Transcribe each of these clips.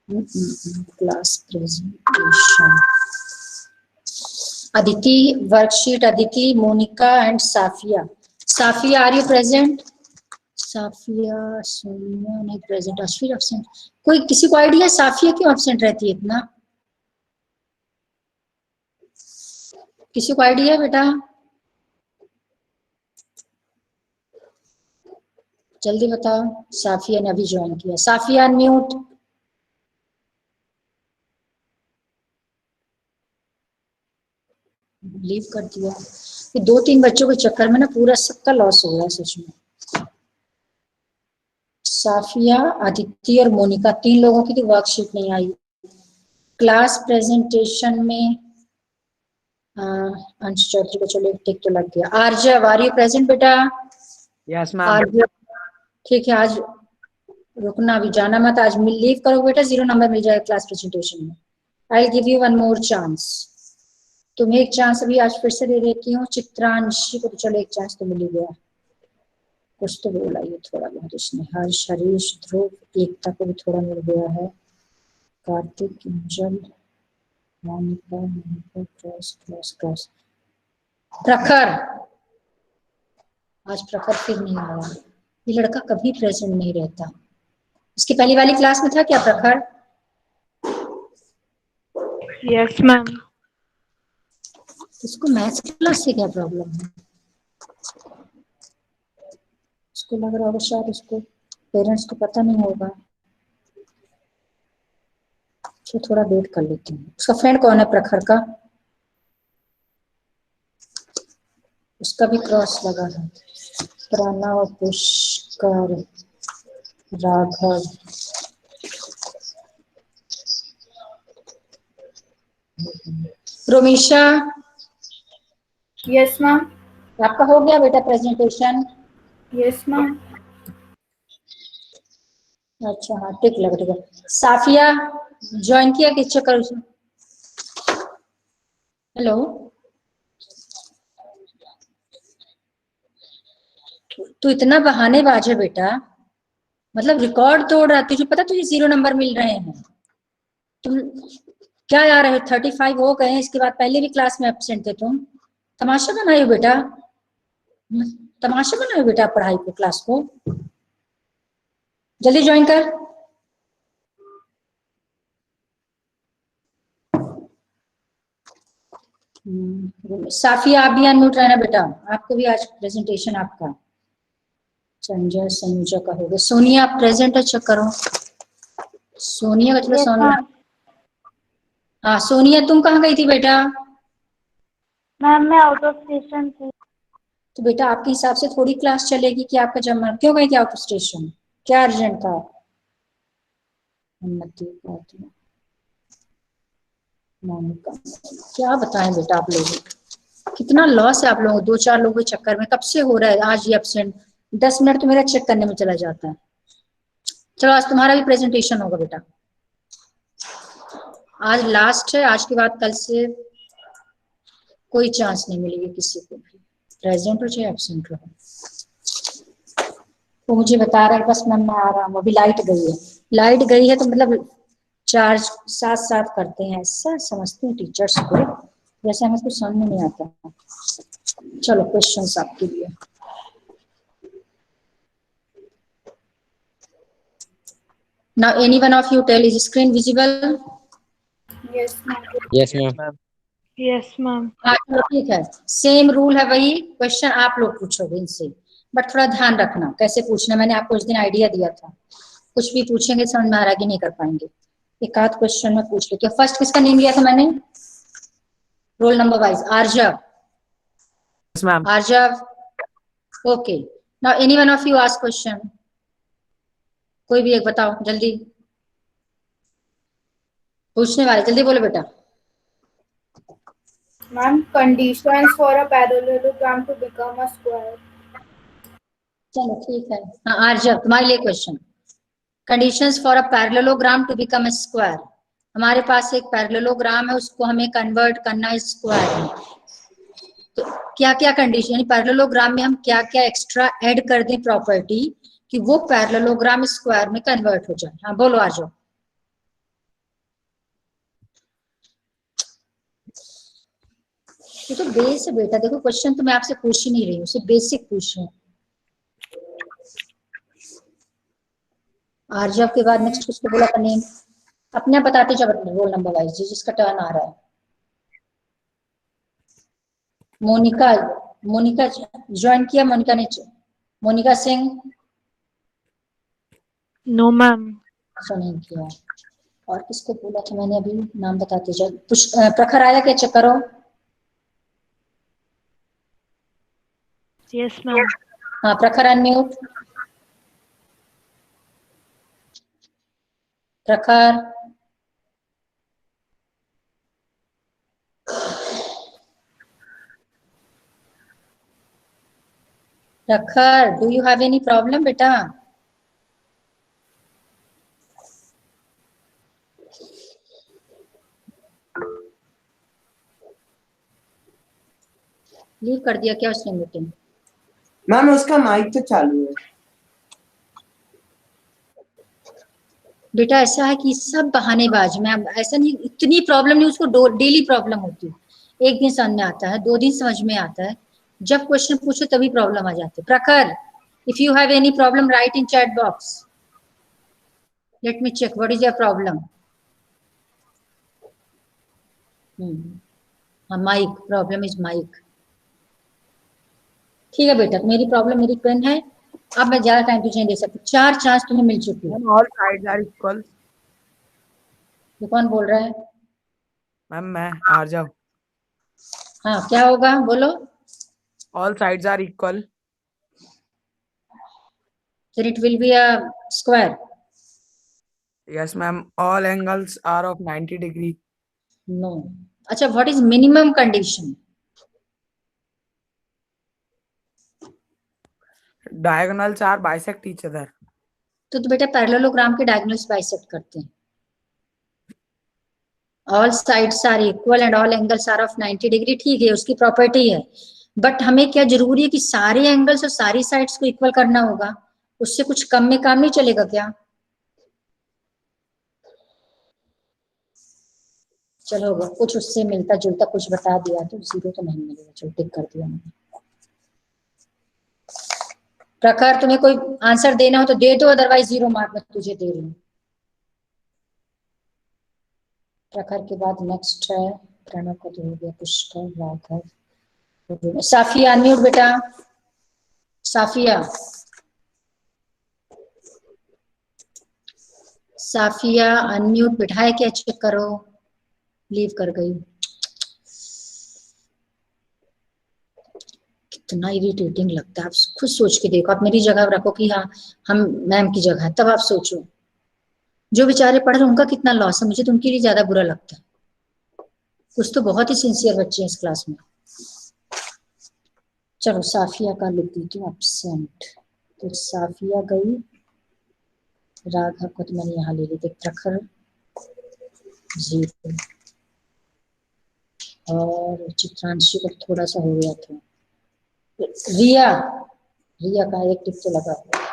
Class presentation. Aditi, worksheet Aditi, Monica and Safia. Safia, are you present? Safia, Sonia नहीं present, Ashwin absent. कोई किसी को idea Safia क्यों absent रहती है इतना? किसी को आइडिया है बेटा? जल्दी बताओ। साफिया ने अभी ज्वाइन किया। साफिया अनम्यूट। लीव कर दिया। ये 2-3 बच्चों के चक्कर में ना पूरा सबका लॉस हो गया सच में। साफिया, अदिति और मोनिका 3 लोगों की तो वर्कशीट नहीं आई। क्लास प्रेजेंटेशन में अंश चौधरी को चलो एक टिक तो लग गया। आर्जव, आर यू प्रेजेंट बेटा? Yes ma'am. आर्जव ठीक है, आज रुकना, अभी जाना मत, आज लीव करो बेटा, 0 नंबर मिल जाएगा क्लास प्रेजेंटेशन में। I will give you one more chance. तुम्हें एक चांस अभी आज फिर से दे देती हूँ। चित्रांशी को तो चलो एक चांस तो मिल ही गया, कुछ तो बोला ये थोड़ा बहुत इसने। हर्ष, हरीश, ध्रुव, एकता को भी थोड़ा मिल गया है। कार्तिक, इंजल, मोनिका, क्रॉस। प्रखर, आज प्रखर फिर नहीं आया। ये लड़का कभी प्रेजेंट नहीं रहता। इसकी पहली वाली क्लास में था क्या प्रखर? Yes ma'am. इसको मैथ्स क्लास से क्या प्रॉब्लम है? उसको लग रहा होगा शायद उसको पेरेंट्स को पता नहीं होगा। तो थोड़ा वेट कर लेती हूँ। उसका फ्रेंड कौन है प्रखर का? उसका भी क्रॉस लगा है। प्रणव, पुष्कर, राघव, रोमिशा। Yes ma'am. आपका हो गया बेटा प्रेजेंटेशन? Yes ma'am. अच्छा हाँ टिक लग रही है। साफिया ज्वाइन किया किस चक्कर से? हेलो, तू इतना बहानेबाज है बेटा, मतलब रिकॉर्ड तोड़ रहा है। तुझे पता तुझे 0 नंबर मिल रहे हैं। तुम क्या यार है, 35 हो गए, इसके बाद पहले भी क्लास में एब्सेंट थे तुम। तमाशा बनाए हो बेटा, तमाशा बनाए हो बेटा पढ़ाई को, क्लास को। जल्दी ज्वाइन कर। साफिया आप भी अनम्यूट रहना बेटा, आपको भी आज प्रेजेंटेशन आपका। संजय, संयुजा का हो गया। सोनिया आप प्रेजेंट है, चेक करो। सोनिया का चलो। सोनिया, हाँ सोनिया तुम कहाँ गई थी बेटा? मैम मैं आउट ऑफ स्टेशन थी। तो बेटा आपके हिसाब से थोड़ी क्लास चलेगी कि आपका जमा, क्यों गई थी आउट ऑफ स्टेशन? क्या अर्जेंट था? क्या बताएं बेटा आप लोगों को, कितना लॉस है आप लोगों को 2-4 लोगों के चक्कर में। कब से हो रहा है आज ये एब्सेंट? 10 मिनट तो मेरा चेक करने में चला जाता है। चलो आज तुम्हारा भी प्रेजेंटेशन होगा बेटा, आज लास्ट है। आज के बाद कल से कोई चांस नहीं मिलेगी किसी को भी, प्रेजेंट हो चाहे एब्सेंट रहो। वो मुझे बता रहा है बस मैम मैं आ रहा हूँ, अभी लाइट गई है। लाइट गई है तो मतलब चार्ज साथ करते हैं, ऐसा समझते हैं टीचर्स को, वैसे हमें कुछ समझ में नहीं आता। चलो क्वेश्चंस आपके लिए। Now any one of you tell, is screen visible? Yes ma'am. Yes ma'am. Yes ma'am. ठीक है, सेम रूल है, वही क्वेश्चन आप लोग पूछोगे इनसे, बट थोड़ा ध्यान रखना कैसे पूछना। मैंने आपको उस दिन आइडिया दिया था, कुछ भी पूछेंगे समझ में आ रहा कि नहीं कर पाएंगे। एक आध क्वेश्चन में पूछ लेते। फर्स्ट किसका नेम लिया था मैंने roll number wise? Aarjav. Yes ma'am. Aarjav, okay. Now any one of you ask question, कोई भी एक बताओ जल्दी। पूछने वाले जल्दी बोलो बेटा। Ma'am conditions for a parallelogram to become a square. चलो ठीक है, हाँ आर्जव तुम्हारे लिए question. Conditions for a parallelogram to become a square. हमारे पास एक पैरेललोग्राम है, उसको हमें कन्वर्ट करना है स्क्वायर में। तो क्या क्या कंडीशन, यानी पैरेललोग्राम में हम क्या क्या एक्स्ट्रा ऐड कर दें प्रॉपर्टी कि वो पैरेललोग्राम स्क्वायर में कन्वर्ट हो जाए। हाँ बोलो आ जाओ। ये तो बेस है बेटा, देखो क्वेश्चन तो मैं आपसे पूछ ही नहीं रही हूँ, सिर्फ बेसिक पूछ रही हूँ। आर्जव के बाद नेक्स्ट किसको बोला था नेम? अपने आप बताते जाओ रोल नंबर वाइज जिसका टर्न आ रहा है। मोनिका, मोनिका ज्वाइन किया? मोनिका ने, मोनिका सिंह? No ma'am. अच्छा नहीं किया। और किसको बोला था मैंने अभी, नाम बताते जाओ। प्रखर आया क्या, चेक करो। Yes ma'am. हाँ प्रखर अनम्यूट। प्रखर, प्रखर do you have any problem बेटा? लीव कर दिया क्या उसने मीटिंग? मैम उसका माइक तो चालू है। बेटा ऐसा है कि सब बहानेबाज, मैं ऐसा नहीं, इतनी प्रॉब्लम नहीं, उसको डेली प्रॉब्लम होती है। एक दिन समझ में आता है, 2 दिन समझ में आता है, जब क्वेश्चन पूछो तभी प्रॉब्लम आ जाती है। Prakhar, if you have any problem write in chat box, let me check what is your problem. हाँ माइक, प्रॉब्लम इज माइक। ठीक है बेटा, मेरी प्रॉब्लम मेरी पेन है, अब मैं ज्यादा टाइम तुझे नहीं दे सकती। 4 चांस तुम्हें मिल चुकी है। Ma'am all sides are equal. ये कौन बोल रहा है? मैम मैं आर्जव। हाँ क्या होगा बोलो? All sides are equal. फिर it will be a square. Yes ma'am, all angles are of 90 degree. No. अच्छा, what is minimum condition? Diagonals are bisect each other. तो बेटा पैरेललोग्राम के डायगोनल्स बाइसेक्ट करते हैं। All sides are equal and all angles are of 90 degree, ठीक है उसकी property है, बट हमें क्या जरूरी है कि सारे एंगल्स और सारी साइड्स को इक्वल करना होगा? उससे कुछ कम में काम नहीं चलेगा क्या? चलो कुछ उससे मिलता जुलता कुछ बता दिया तो जीरो तो नहीं मिलेगा, चलो टिक कर दिया मैंने। प्रखर तुम्हें कोई आंसर देना हो तो दे दो, अदरवाइज 0 मार्क मैं तुझे दे रही हूँ। प्रखर के बाद नेक्स्ट है प्रणव का, तो हो गया पुष्कर, राघव, साफिया अनम्यूट बेटा। साफिया, साफिया अनम्यूट बेटा है क्या, चेक करो। लीव कर गई, कितना इरिटेटिंग लगता है। आप खुद सोच के देखो, आप मेरी जगह रखो कि हाँ हम मैम की जगह है, तब आप सोचो जो बेचारे पढ़ रहे हैं उनका कितना लॉस है, मुझे तो उनके लिए ज्यादा बुरा लगता है। कुछ तो बहुत ही सिंसियर बच्चे हैं इस क्लास में। चलो साफिया का लिख दीजिए एब्सेंट, तो साफिया गई, राघव को तो मैंने यहाँ ले ली, प्रखर 0 और चित्रांशी का थोड़ा सा हो गया था। रिया, रिया का एक टिक तो लगा हुआ,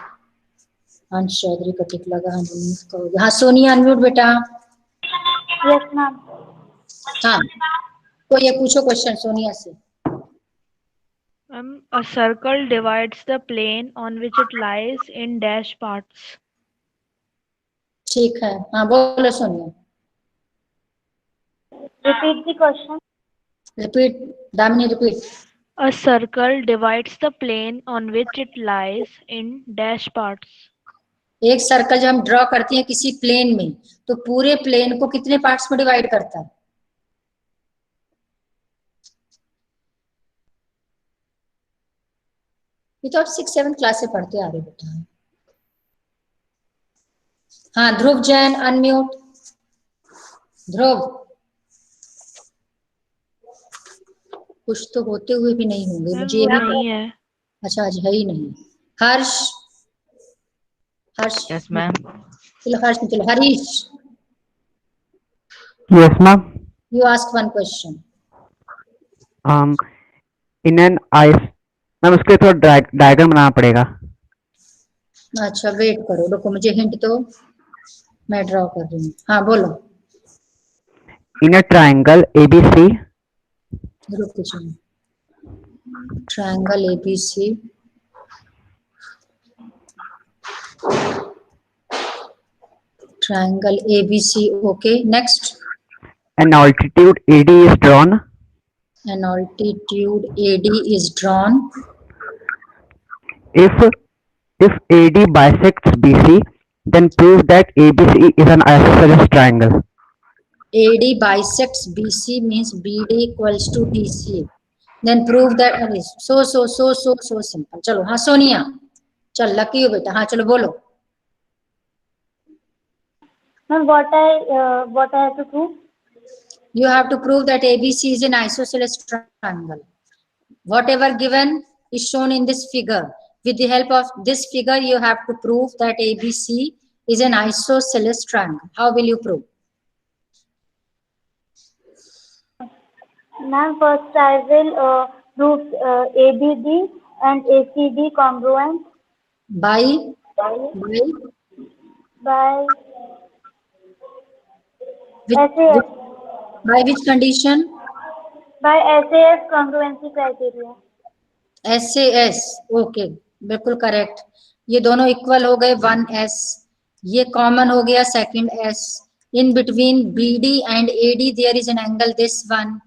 अंश चौधरी का टिक लगा, हाँ सोनिया अनम्यूट बेटा। Yes ma'am. हाँ तो ये पूछो क्वेश्चन सोनिया से। A circle divides the plane on which it lies in dash parts. ठीक है, हाँ बोलो Sonia. Repeat the question. Repeat, Damini repeat. A circle divides the plane on which it lies in dash parts. एक सर्कल जब हम draw करते हैं किसी प्लेन में, तो पूरे प्लेन को कितने पार्ट्स में डिवाइड करता है? ये तो आप 6-7 क्लास से पढ़ते आ रहे बेटा। हाँ ध्रुव जैन अनम्यूट। ध्रुव, कुछ तो होते हुए भी नहीं होंगे मुझे ये भी नहीं है। अच्छा आज है ही नहीं। हर्ष, हर्ष यस मैम। चलो हर्ष नहीं, चलो Harish. Yes, ma'am. You ask one question. In an ice, ma'am उसके लिए थोड़ा डायग्राम बनाना पड़ेगा। अच्छा वेट करो, रुको मुझे हिंट दो, मैं ड्रॉ कर रही हूँ। हाँ बोलो। In a triangle ABC, रुक जाओ, triangle ABC, triangle ABC. Okay, next. An altitude AD is drawn An altitude AD is drawn if AD bisects BC, then prove that ABC is an isosceles triangle. AD bisects BC means BD equals to DC. Then prove that so simple. चलो हाँ सोनिया, चल lucky हो बेटा, हाँ चलो बोलो. Ma'am, what I have to prove? You have to prove that ABC is an isosceles triangle. Whatever given is shown in this figure. With the help of this figure, you have to prove that ABC is an isosceles triangle. How will you prove? Ma'am, first I will prove ABD and ACD congruent By SAS. By which condition? By SAS congruency criteria. SAS. Okay, बिल्कुल correct. ये दोनों equal हो गए 1S, ये common हो गया second S. In between BD and AD there is an angle this one,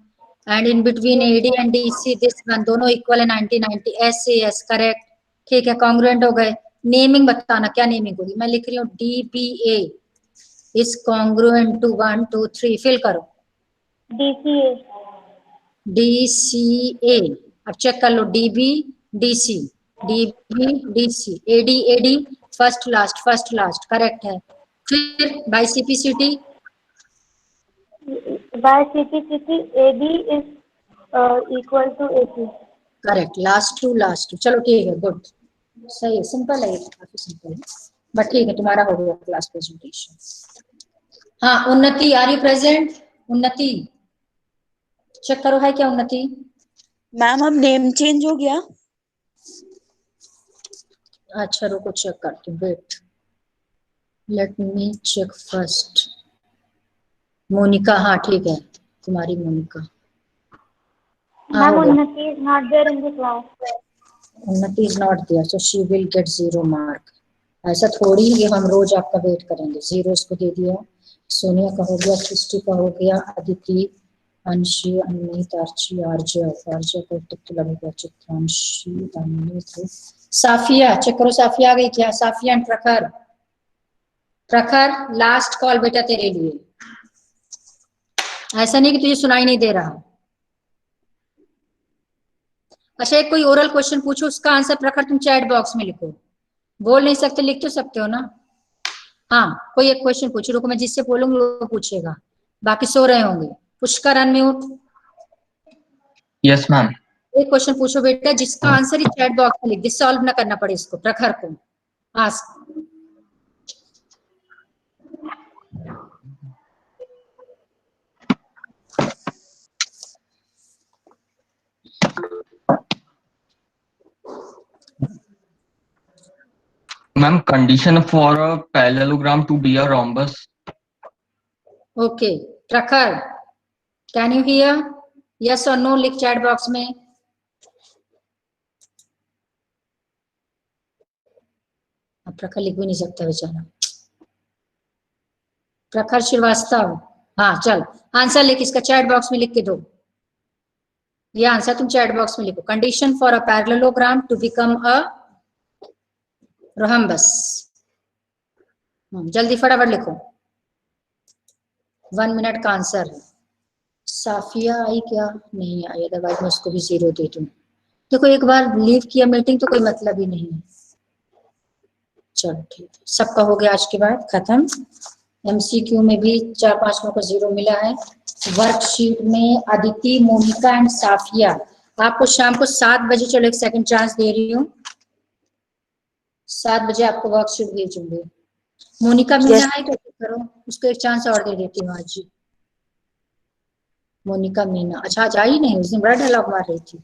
and in between AD and DC this one. दोनों equal है 90-90. SAS correct. ठीक है, कॉन्ग्रुएंट हो गए. नेमिंग बताना, क्या नेमिंग होगी? मैं लिख रही हूँ DBA is congruent to 1 2 3. Fill करो. DCA. अब चेक कर लो. DB DC, DB DC, AD first last correct है. फिर by CPCT. By CPCT, AD is equal to AC. Correct. Last two. चलो ठीक है, गुड, सही है. सिंपल है, काफी सिंपल है, बट ठीक है, तुम्हारा हो गया क्लास प्रेजेंटेशन. हाँ उन्नति, आर यू प्रेजेंट? उन्नति चेक करो, है क्या उन्नति? मैम अब नेम चेंज हो गया. अच्छा रुको चेक करती हूँ, wait, let me check first. Monika, हाँ ठीक है, तुम्हारी मोनिका. हाँ, Ma'am, Unnati is not there in the class. Unnati is not there, so she will get 0 mark. ऐसा थोड़ी है, हम रोज आपका वेट करेंगे. 0 इसको दे दिया. सोनिया का हो गया, सृष्टि का हो गया, अदिति, अंशी, अनित, आर्ची, आर्य को टिक लगेगा, चित्रांशी, अनित, साफिया. चेक करो साफिया आ गई क्या? साफिया एंड प्रखर लास्ट कॉल बेटा तेरे लिए. ऐसा नहीं कि तुझे सुनाई नहीं दे रहा. अच्छा, एक कोई ओरल क्वेश्चन पूछो, उसका आंसर प्रखर तुम चैट बॉक्स में लिखो. बोल नहीं सकते, लिख तो सकते हो ना. हाँ, कोई एक क्वेश्चन पूछो. रुको, मैं जिससे बोलूंगी वो पूछेगा, बाकी सो रहे होंगे. पुष्कर अनम्यूट. Yes ma'am. एक क्वेश्चन पूछो बेटा, जिसका आंसर ही चैट बॉक्स में लिख दे, सॉल्व ना करना पड़े इसको. प्रखर को ask. Ma'am, condition for a parallelogram to be a rhombus. Okay प्रखर, कैन यू हियर? यस और नो लिख चैट बॉक्स में. अब प्रखर लिख भी नहीं सकता बेचारा. प्रखर श्रीवास्तव, हाँ चल आंसर लिख, इसका चैट बॉक्स में लिख के दो. ये आंसर तुम चैट बॉक्स में लिखो. Condition for a parallelogram to become a rhombus. जल्दी फटाफट लिखो, 1 मिनट का आंसर है. साफिया आई क्या? नहीं आई, अदरवाइज मैं उसको भी 0 दे दूं. देखो एक बार लीव किया मीटिंग तो कोई मतलब ही नहीं है. चलो ठीक है, सबका हो गया आज के बाद खत्म. MCQ में भी 4-5 लोगों को 0 मिला है. वर्कशीट में अदिति, मोनिका एंड साफिया. आपको शाम को 7 बजे, चलो एक सेकंड चांस दे रही हूँ, 7 बजे आपको वर्कशीट भेजूंगी. मोनिका मीना है तो करो, उसको एक चांस और दे देती हूँ आज. मोनिका मीना, अच्छा आज आई नहीं, उस दिन बड़ा डायलॉग मार रही थी.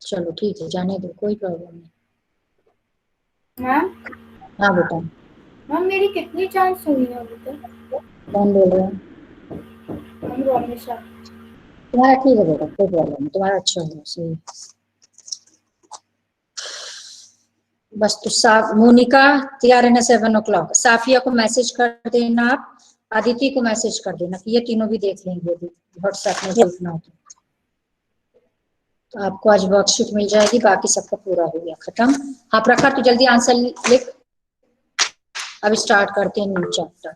चलो ठीक है, जाने दो, कोई प्रॉब्लम नहीं. मैम, हाँ बेटा. मैम मेरी कितनी चांस हुई है अभी तक? कौन बोल रहा है? मैम रोमिशा. तुम्हारा ठीक है बेटा, कोई प्रॉब्लम नहीं, तुम्हारा अच्छा होगा, सही। बस तो मोनिका तैयार है ना 7 o'clock। साफिया को मैसेज कर देना, आप आदिति को मैसेज कर देना कि ये तीनों भी देख लेंगे यदि व्हाट्सएप में देखना हो तो आपको आज वर्कशीट मिल जाएगी, बाकी सबका पूरा हो गया, खत्म। हाँ प्रखर, तो जल्दी आंसर लिख। अब स्टार्ट करते हैं new chapter.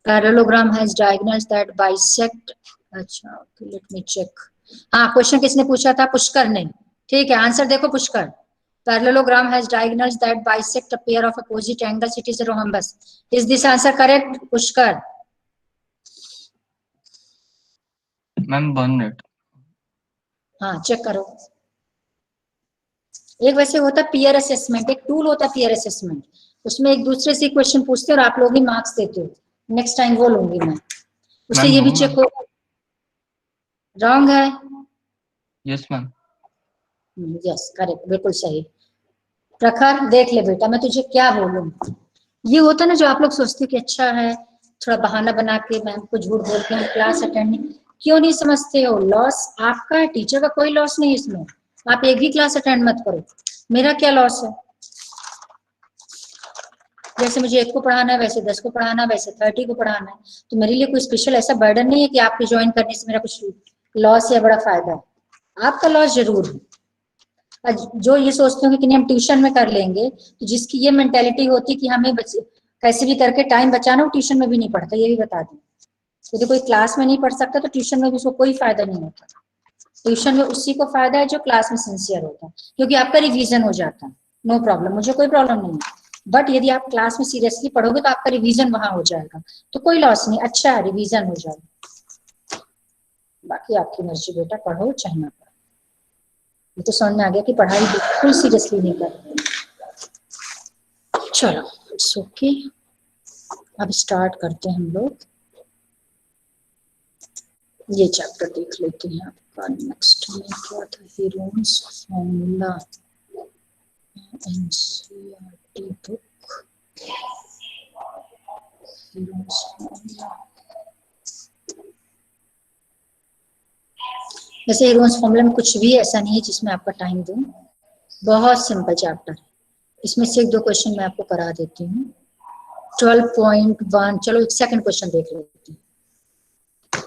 Parallelogram has diagonals that bisect. अच्छा ओके, लेट मी चेक। हाँ, क्वेश्चन किसने पूछा था? पुष्कर ने। ठीक है, आंसर देखो Pushkar. Parallelogram has diagonals that bisect a pair of opposite angles. It is a rhombus. Is this answer correct, Pushkar? Ma'am 1 minute। हाँ चेक करो। एक वैसे होता है पीयर असेसमेंट, एक टूल होता है पीयर असेसमेंट, उसमें एक दूसरे से क्वेश्चन पूछते हो और आप लोग ही मार्क्स देते हो। नेक्स्ट टाइम वो लूंगी मैं, उससे ये भी चेक हो। रॉन्ग है? Yes ma'am. यस करेक्ट, बिल्कुल सही। प्रखर देख ले बेटा, मैं तुझे क्या बोलूं, ये होता ना जो आप लोग सोचते हो कि अच्छा है, थोड़ा बहाना बना के मैम को झूठ बोल के हम क्लास अटेंड नहीं, क्यों नहीं समझते हो? लॉस आपका है, टीचर का कोई लॉस नहीं है इसमें। आप एक भी क्लास अटेंड मत करो, मेरा क्या लॉस है? जैसे मुझे 1 को पढ़ाना है, वैसे 10 को पढ़ाना है, वैसे 30 को पढ़ाना है, तो मेरे लिए कोई स्पेशल ऐसा बर्डन नहीं है कि आपके ज्वाइन करने से मेरा कुछ लॉस या बड़ा फायदा है। आपका लॉस जरूर है। जो ये सोचते हो कि नहीं हम ट्यूशन में कर लेंगे, तो जिसकी ये मेंटेलिटी होती है कि हमें कैसे भी करके टाइम बचाना, वो ट्यूशन में भी नहीं पढ़ता, ये भी बता दूं। यदि कोई क्लास में नहीं पढ़ सकता तो ट्यूशन में भी उसको कोई फायदा नहीं होता। ट्यूशन में उसी को फायदा है जो क्लास में सिंसियर होता है, क्योंकि आपका रिवीजन हो जाता है। नो प्रॉब्लम, मुझे कोई प्रॉब्लम नहीं है, बट यदि आप क्लास में सीरियसली पढ़ोगे तो आपका रिवीजन वहां हो जाएगा, तो कोई लॉस नहीं, अच्छा है रिवीजन हो जाएगा। बाकी आपकी मर्जी बेटा, पढ़ो चाहे ना पढ़ो। ये तो समझ में आ गया कि पढ़ाई बिल्कुल सीरियसली नहीं कर रहे। चलो इट्स ओके, अब स्टार्ट करते हैं हम लोग। ये चैप्टर देख लेते हैं आपका। नेक्स्ट में क्या था? Heron's formula, NCERT book, Heron's formula. वैसे हीरोन्स फॉर्मूला में कुछ भी ऐसा नहीं है जिसमें आपका टाइम दूं, बहुत सिंपल चैप्टर है। इसमें से 1-2 क्वेश्चन मैं आपको करा देती हूँ। 12.1, चलो एक सेकंड क्वेश्चन देख लेते हैं।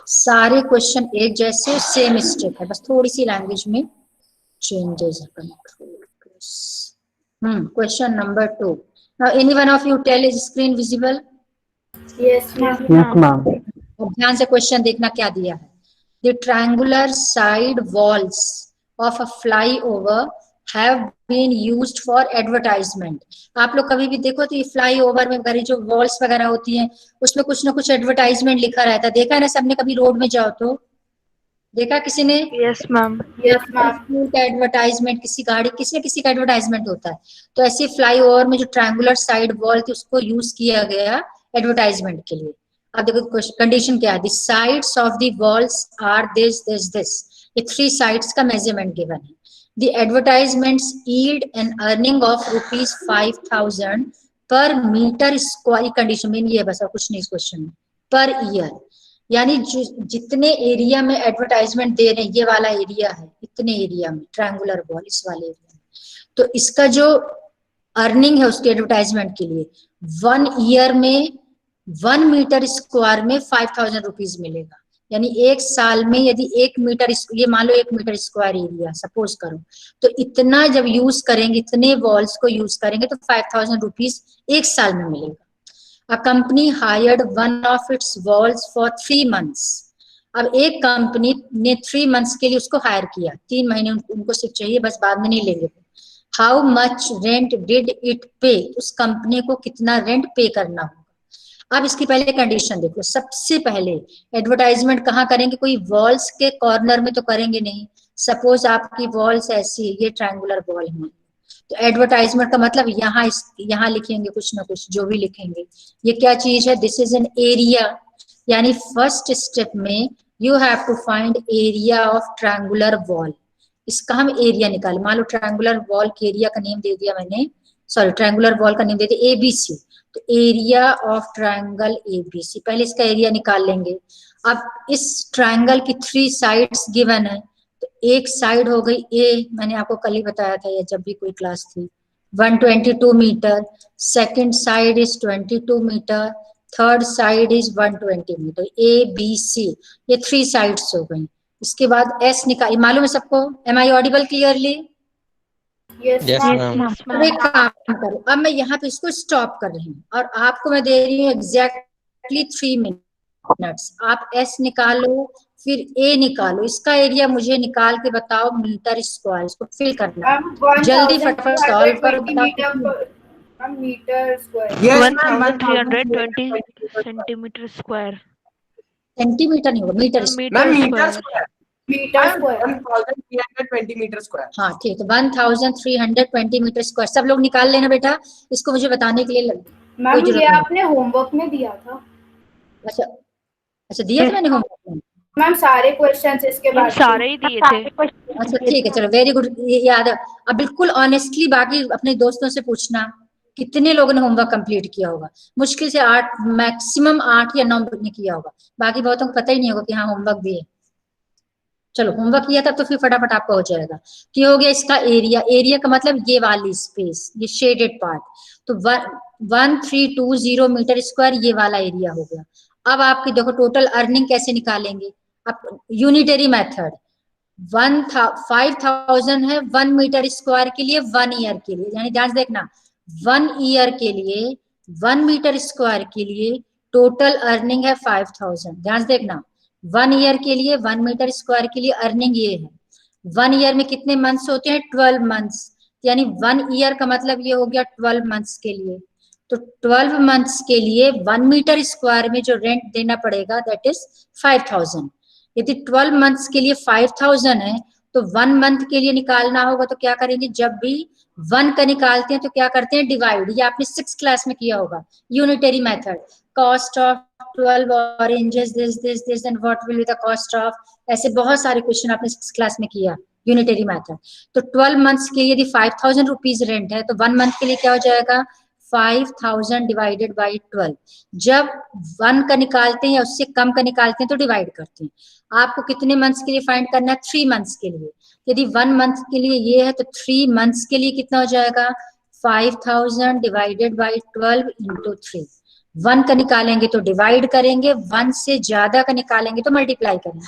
सारे क्वेश्चन एक जैसे, सेम स्टेप है, बस थोड़ी सी लैंग्वेज में चेंजेस है। Control plus. Question number 2। Now any one of you tell, is screen visible? Yes, ma'am. Yes, ma'am. अब ध्यान से क्वेश्चन देखना क्या दिया है। The triangular side walls of a flyover have been used for advertisement. आप लोग कभी भी देखो तो ये फ्लाईओवर में वगैरह जो वॉल्स वगैरह होती हैं, उसमें कुछ ना कुछ एडवर्टाइजमेंट लिखा रहता है। देखा है ना सबने, कभी रोड में जाओ तो देखा किसी ने? Yes, ma'am. Yes, ma'am. School का एडवर्टाइजमेंट, किसी गाड़ी, किसी न किसी का एडवर्टाइजमेंट होता है। तो ऐसे फ्लाईओवर में जो ट्रायंगुलर साइड वॉल थी उसको यूज किया गया एडवर्टाइजमेंट के लिए। अब देखो कंडीशन क्या है, the sides of the walls are this this this, ये 3 साइड्स का मेजरमेंट गिवन है। The advertisements yield an earning of ₹5,000 per metre square. Condition में ये बस और कुछ नहीं इस क्वेश्चन में, पर ईयर, यानी जितने एरिया में एडवर्टाइजमेंट दे रहे हैं, ये वाला एरिया है, इतने एरिया में ट्रायंगुलर वॉल, इस वाले एरिया में, तो इसका जो अर्निंग है उसके एडवर्टाइजमेंट के लिए 1 ईयर में 1 मीटर स्क्वायर में 5,000 रुपीज मिलेगा। यानी 1 साल में यदि 1 मीटर, ये मान लो 1 मीटर स्क्वायर एरिया सपोज करो, तो इतना जब यूज करेंगे, इतने वॉल्स को यूज करेंगे तो 5,000 रुपीज 1 साल में मिलेगा। A company hired one of its walls for 3 months. अब एक कंपनी ने 3 months के लिए उसको हायर किया, 3 महीने उनको सिर्फ चाहिए, बस बाद में नहीं लेंगे। How much rent did it pay? उस कंपनी को कितना रेंट पे करना होगा। अब इसकी पहले कंडीशन देखो। सबसे पहले एडवर्टाइजमेंट कहाँ करेंगे? कोई वॉल्स के कॉर्नर में तो करेंगे नहीं। सपोज आपकी वॉल्स ऐसी है, ये ट्रायंगुलर वॉल है, तो एडवर्टाइजमेंट का मतलब यहाँ लिखेंगे कुछ ना कुछ, जो भी लिखेंगे। ये क्या चीज है? दिस इज एन एरिया, यानी फर्स्ट स्टेप में you have to find area of triangular wall. इसका हम एरिया निकाले। मान लो ट्रायंगुलर वॉल के एरिया का नेम दे दिया मैंने, सॉरी ट्रायंगुलर वॉल का नेम दे दिया ABC, तो एरिया ऑफ ट्रायंगल एबीसी, पहले इसका एरिया निकाल लेंगे। अब इस ट्रायंगल की 3 साइड्स गिवन है, तो एक साइड हो गई ए, मैंने आपको कल ही बताया था या जब भी कोई क्लास थी, 122 meter, second side is 22 meter, third side is 120 meter, A B C, ये 3 साइड्स हो गई। इसके बाद एस निकाल, मालूम है सबको? Am I audible clearly? Yes, ma'am. अब एक काम करो, अब मैं यहाँ पे इसको स्टॉप कर रही हूँ और आपको मैं दे रही हूँ एग्जैक्टली 3 मिनट्स। आप एस निकालो, फिर ए निकालो, इसका एरिया मुझे निकाल के बताओ मीटर स्क्वायर, इसको फिल करना, जल्दी फटाफट सॉल्व करो। Meter square. Yes, ma'am. 1320 centimeter square. Centimeter नहीं होगा, meter Meter Ma'am, meter square. square. Meter square. 1320 meter square. हाँ ठीक है, 1320 मीटर स्क्वायर। सब लोग निकाल लेना बेटा, इसको मुझे बताने के लिए मैम कोई जरूरत ये नहीं। आपने होमवर्क में दिया था। अच्छा अच्छा, दिया था मैंने होमवर्क में? मैम सारे क्वेश्चंस इसके मैम बाद सारे ही दिए थे। अच्छा ठीक है, चलो वेरी गुड, याद है। अब बिल्कुल ऑनेस्टली बाकी अपने दोस्तों से पूछना कितने लोगों ने होमवर्क कंप्लीट किया होगा। मुश्किल से 8, मैक्सिमम 8 या 9 ने किया होगा, बाकी बहुतों को पता ही नहीं होगा कि हाँ होमवर्क भी है। चलो होमवर्क किया था तो फिर फटाफट आपका हो जाएगा। कि हो गया इसका एरिया, एरिया का मतलब ये वाली स्पेस, ये शेडेड पार्ट, तो 1320 मीटर स्क्वायर ये वाला एरिया हो गया। अब आपकी देखो टोटल अर्निंग कैसे निकालेंगे, अब यूनिटरी मेथड, 5000 है 1 मीटर स्क्वायर के लिए 1 ईयर के लिए, यानी ध्यान से देखना 1 ईयर के लिए 1 मीटर स्क्वायर के लिए टोटल अर्निंग है 5000। ध्यान से देखना 1 ईयर के लिए 1 मीटर स्क्वायर के लिए अर्निंग ये है। 1 ईयर में कितने मंथ्स होते हैं? 12 मंथ्स, यानी 1 ईयर का मतलब ये हो गया 12 मंथ्स के लिए। तो 12 मंथ्स के लिए 1 मीटर स्क्वायर में जो रेंट देना पड़ेगा दैट इज 5000। यदि 12 मंथ्स के लिए 5000 है तो 1 मंथ के लिए निकालना होगा, तो क्या करेंगे, जब भी 1 का निकालते हैं तो क्या करते हैं, डिवाइड। ये आपने 6th क्लास में किया होगा, unitary method, cost of 12 oranges this and what will be the cost of, ऐसे बहुत सारे क्वेश्चन आपने 6th क्लास में किया यूनिटरी मेथड। तो 12 मंथ्स के लिए यदि 5000 रुपीज रेंट है तो 1 मंथ के लिए क्या हो जाएगा, 5000 डिवाइडेड बाई 12। जब 1 का निकालते हैं या उससे कम का निकालते हैं तो डिवाइड करते हैं। आपको कितने मंथ्स के लिए फाइंड करना है, 3 मंथ्स के लिए। यदि 1 मंथ के लिए ये है तो 3 मंथ्स के लिए कितना हो जाएगा, 5000 डिवाइडेड बाई 12 इंटू 3। 1 का निकालेंगे तो डिवाइड करेंगे, 1 से ज्यादा का निकालेंगे तो मल्टीप्लाई करेंगे,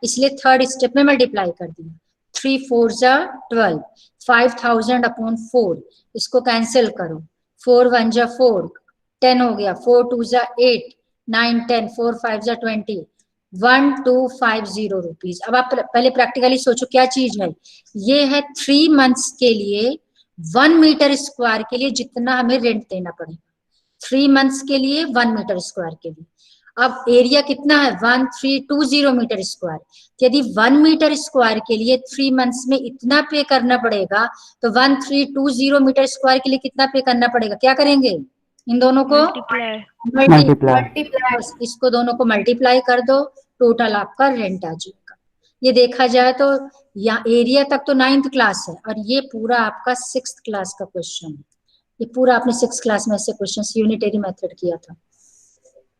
इसलिए 3rd स्टेप में मल्टीप्लाई कर दिया। 3 4 जा 12, 5000 अपॉन 4, इसको कैंसिल करो, 4 1 जा 4, 10 हो गया, 4 2 जा 8, 9 10, 4 5 जा 20, 1250 रुपीज। अब आप पहले प्रैक्टिकली सोचो क्या चीज है, ये है 3 मंथ्स के लिए 1 मीटर स्क्वायर के लिए जितना हमें रेंट देना पड़ेगा, 3 मंथ्स के लिए 1 मीटर स्क्वायर के लिए। अब एरिया कितना है, 1320 मीटर स्क्वायर। यदि 1 मीटर स्क्वायर के लिए 3 मंथ्स में इतना पे करना पड़ेगा तो 1320 मीटर स्क्वायर के लिए कितना पे करना पड़ेगा, क्या करेंगे, इन दोनों को मल्टीप्लाई। बस इसको दोनों को मल्टीप्लाई कर दो, टोटल आपका रेंट आ जाएगा। ये देखा जाए तो यहाँ एरिया तक तो 9th क्लास है और ये पूरा आपका 6th क्लास का क्वेश्चन है। ये पूरा आपने 6th क्लास में ऐसे क्वेश्चन यूनिटरी मेथड किया था।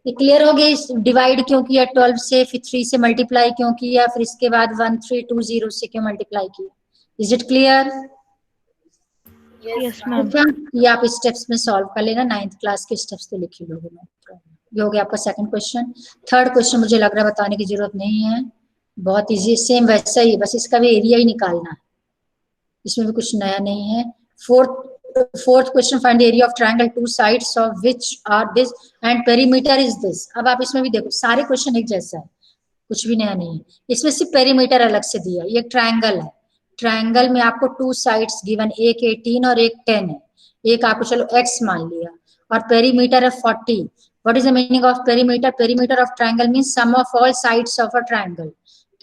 ये क्लियर हो गया, डिवाइड क्यों किया 12 से, फिर 3 से मल्टीप्लाई क्यों किया, फिर इसके बाद 1320 से क्यों मल्टीप्लाई किया। Is it clear? Yes, ma'am. ये आप स्टेप्स में सॉल्व कर लेना, 9th क्लास के स्टेप्स तो लिख ही लोगे। ये हो गया आपका 2nd क्वेश्चन। 3rd क्वेश्चन मुझे लग रहा है बताने की जरूरत नहीं है, बहुत इजी, सेम वैसा ही, बस इसका भी एरिया ही निकालना है, इसमें भी कुछ नया नहीं है। 4th question, find area of triangle 2 sides of which are this and perimeter is this. अब आप इसमें भी देखो सारे क्वेश्चन एक जैसा है, कुछ भी नया नहीं है, इसमें सिर्फ पेरीमीटर अलग से दिया। ये ट्रायंगल है, ट्रायंगल में आपको 2 साइड्स गिवन, एक 18 और एक 10 है, एक आपको चलो x मान लिया, और पेरीमीटर है 40। What is the meaning of perimeter? Perimeter of triangle means sum of all sides of a triangle.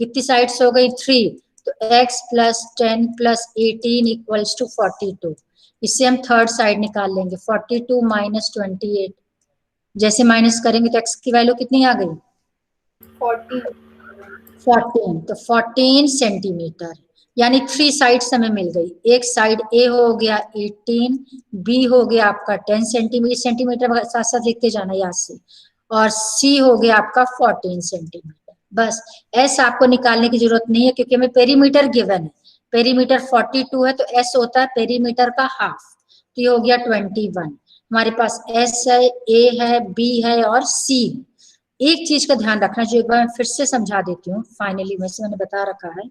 कितनी साइड्स हो गई, 3, तो x + 10 + 18 = 42। इससे हम 3rd साइड निकाल लेंगे, 42 - 28। जैसे माइनस करेंगे तो x की वैल्यू कितनी आ गई, 14, तो 14 सेंटीमीटर, यानी 3 साइड्स हमें मिल गई। एक साइड ए हो गया 18, बी हो गया आपका 10 सेंटीमीटर साथ साथ लिखते जाना याद से, और सी हो गया आपका 14 सेंटीमीटर। बस एस आपको निकालने की जरूरत नहीं है क्योंकि हमें पेरीमीटर गिवन है। पेरीमीटर 42 है तो एस होता है पेरीमीटर का हाफ, तो ये हो गया 21। हमारे पास एस है, ए है, बी है और सी। एक चीज का ध्यान रखना जो एक बार मैं फिर से समझा देती हूँ, फाइनली वैसे मैंने बता रखा है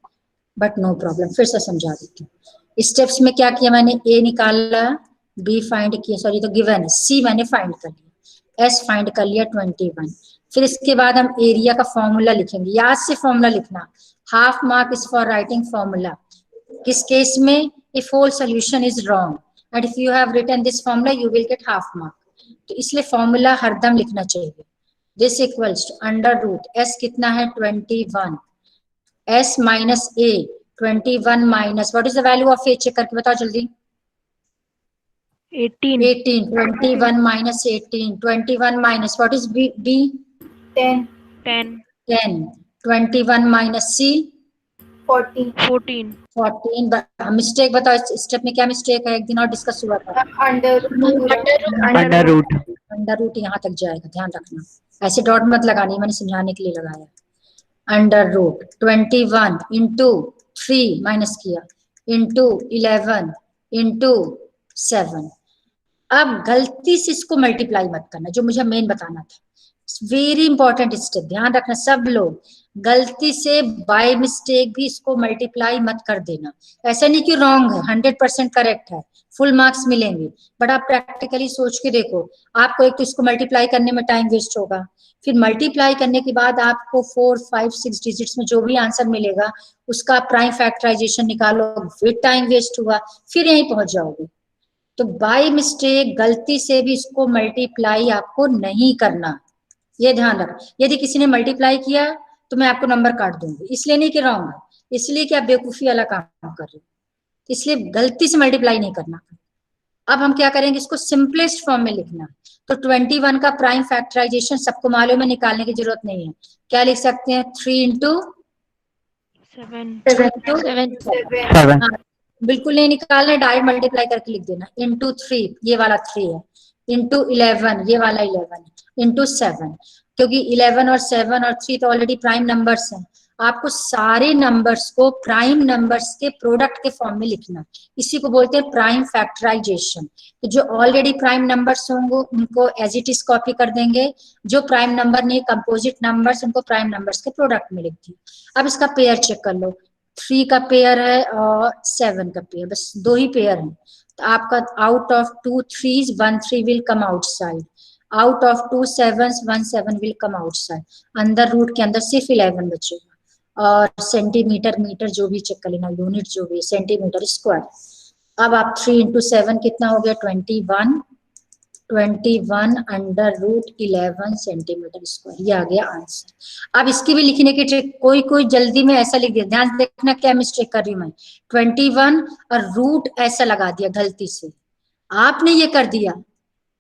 बट नो प्रॉब्लम, फिर से समझा देती हूँ। स्टेप्स में क्या किया मैंने, ए निकाला, बी फाइंड किया, सॉरी तो गिवन है, सी मैंने फाइंड कर लिया, एस फाइंड कर लिया 21। फिर इसके बाद हम एरिया का फॉर्मूला लिखेंगे। याद से फॉर्मूला लिखना, half mark is for writing formula. किस केस में, if whole solution is wrong and if you have written this formula you will get half mark. तो इसलिए फॉर्मूला हरदम लिखना चाहिए। This equals to under root s कितना है 21, s minus a 21 minus what is the value of a, check करके बताओ जल्दी। 18. 18, 21 minus 18, 21 minus what is B? 10, 10. 10, 21 minus C? 14, 14. 14। Mistake बताओ इस स्टेप में क्या मिस्टेक है, एक दिन और डिस्कस हुआ था। under under root under root यहाँ तक जाएगा, ध्यान रखना, ऐसे डॉट मत लगानी, मैंने समझाने के लिए लगाया। अंडर रूट 21 इंटू 3 माइनस किया इंटू 11 इंटू 7। अब गलती से इसको मल्टीप्लाई मत करना, जो मुझे मेन बताना था, वेरी इंपॉर्टेंट स्टेप, ध्यान रखना सब लोग, गलती से बाय मिस्टेक भी इसको मल्टीप्लाई मत कर देना। ऐसा नहीं कि रॉन्ग है, 100% करेक्ट है, फुल मार्क्स मिलेंगे, बट आप प्रैक्टिकली सोच के देखो, आपको एक तो इसको मल्टीप्लाई करने में टाइम वेस्ट होगा, फिर मल्टीप्लाई करने के बाद आपको 4, 5, 6 डिजिट्स में जो भी आंसर मिलेगा उसका प्राइम फैक्टराइजेशन निकालो, फिर टाइम वेस्ट हुआ, फिर यहीं पहुंच जाओगे। तो बाय मिस्टेक गलती से भी इसको मल्टीप्लाई आपको नहीं करना, ये ध्यान रख। यदि किसी ने मल्टीप्लाई किया तो मैं आपको नंबर काट दूंगी, इसलिए नहीं कि रॉन्ग है, इसलिए कि आप बेवकूफी वाला काम कर रहे हो, इसलिए गलती से मल्टीप्लाई नहीं करना। अब हम क्या करेंगे, इसको सिंपलेस्ट फॉर्म में लिखना। तो 21 का प्राइम फैक्टराइजेशन सबको मालूम है, निकालने की जरूरत नहीं है। क्या लिख सकते हैं, 3 इंटू 7. 7 बिल्कुल नहीं निकालना, डायरेक्ट मल्टीप्लाई करके लिख देना, इंटू 3 ये वाला 3 है, इंटू 11 ये वाला 11 है, इंटू 7, क्योंकि 11 और 7 और 3 तो ऑलरेडी प्राइम नंबर्स हैं। आपको सारे नंबर्स को प्राइम नंबर्स के प्रोडक्ट के फॉर्म में लिखना, इसी को बोलते हैं प्राइम फैक्टराइजेशन। तो जो ऑलरेडी प्राइम नंबर्स होंगे उनको एज इट इज कॉपी कर देंगे, जो प्राइम नंबर नहीं कंपोजिट नंबर्स उनको प्राइम नंबर्स के प्रोडक्ट में लिख दिए। अब इसका पेयर चेक कर लो, 3 का पेयर है और 7 का पेयर, बस 2 ही पेयर है। तो आपका out of 2 3s 1 3 will come outside, out of 2 7s 1 7 will come outside. अंदर रूट के अंदर सिर्फ 11 बचेगा, और सेंटीमीटर मीटर जो भी चेक कर लेना, यूनिट जो भी सेंटीमीटर स्क्वायर। अब आप 3 इंटू 7 कितना हो गया 21, 21 अंडर रूट 11 सेंटीमीटर स्क्वायर, ये आ गया आंसर। अब इसकी भी लिखने की ट्रिक, कोई जल्दी में ऐसा लिख दिया, ध्यान देखना क्या मिस्टेक कर रही हूँ मैं, 21 और रूट ऐसा लगा दिया गलती से, आपने ये कर दिया,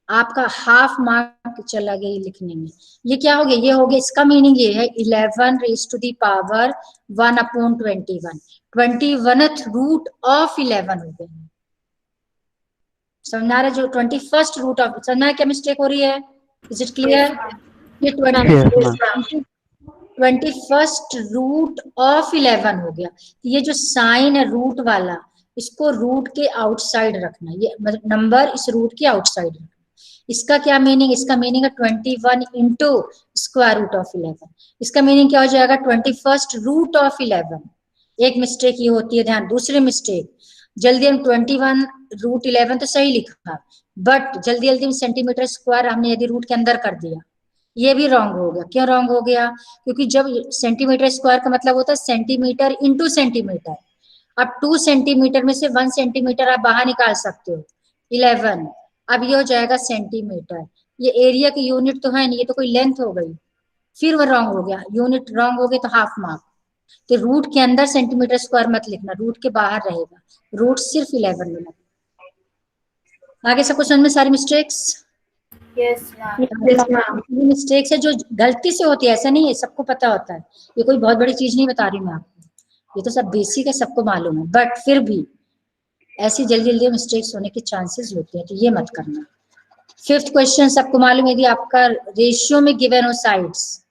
आपका हाफ मार्क चला गया लिखने में। ये क्या हो गया, ये हो गया, इसका मीनिंग ये है 11 raise to the power 1/21, 21th root of 11 हो गया। समझना रहे, जो 21st रूट ऑफ, समझना क्या मिस्टेक हो रही है, इज इट क्लियर? ये 21st रूट ऑफ 11 हो गया। ये जो साइन है रूट वाला, इसको रूट के आउटसाइड रखना, ये मतलब नंबर इस रूट के आउटसाइड रखना। इसका क्या मीनिंग, इसका मीनिंग है 21 इंटू स्क्वायर रूट ऑफ 11। इसका मीनिंग क्या हो जाएगा 21st रूट ऑफ 11। एक मिस्टेक ये होती है, ध्यान, दूसरी मिस्टेक, जल्दी हम 21 रूट 11 तो सही लिखा, बट जल्दी जल्दी में सेंटीमीटर स्क्वायर हमने यदि रूट के अंदर कर दिया, ये भी रॉन्ग हो गया। क्यों रॉन्ग हो गया, क्योंकि जब सेंटीमीटर स्क्वायर का मतलब होता है सेंटीमीटर इंटू सेंटीमीटर। अब 2 सेंटीमीटर में से 1 सेंटीमीटर आप बाहर निकाल सकते हो, 11, अब ये हो जाएगा सेंटीमीटर। ये एरिया की यूनिट तो है नहीं, ये तो कोई लेंथ हो गई, फिर वो रॉन्ग हो गया, यूनिट रॉन्ग हो गई तो हाफ मार्क। तो रूट के अंदर सेंटीमीटर स्क्वायर मत लिखना, रूट के बाहर रहेगा, रूट सिर्फ 11 लेना। आगे सबको समझ में सारी मिस्टेक्स? yes ma'am, मिस्टेक्स है जो गलती से होती है, ऐसा नहीं है, सबको पता होता है, ये कोई बहुत बड़ी चीज नहीं बता रही मैं आपको। ये तो सब बेसिक है, सबको मालूम है, बट फिर भी ऐसी जल्दी जल्दी मिस्टेक्स होने के चांसेस होते हैं, तो ये मत करना। फिफ्थ क्वेश्चन सबको मालूम है, यदि आपका रेशियो में गिवन हो साइड्स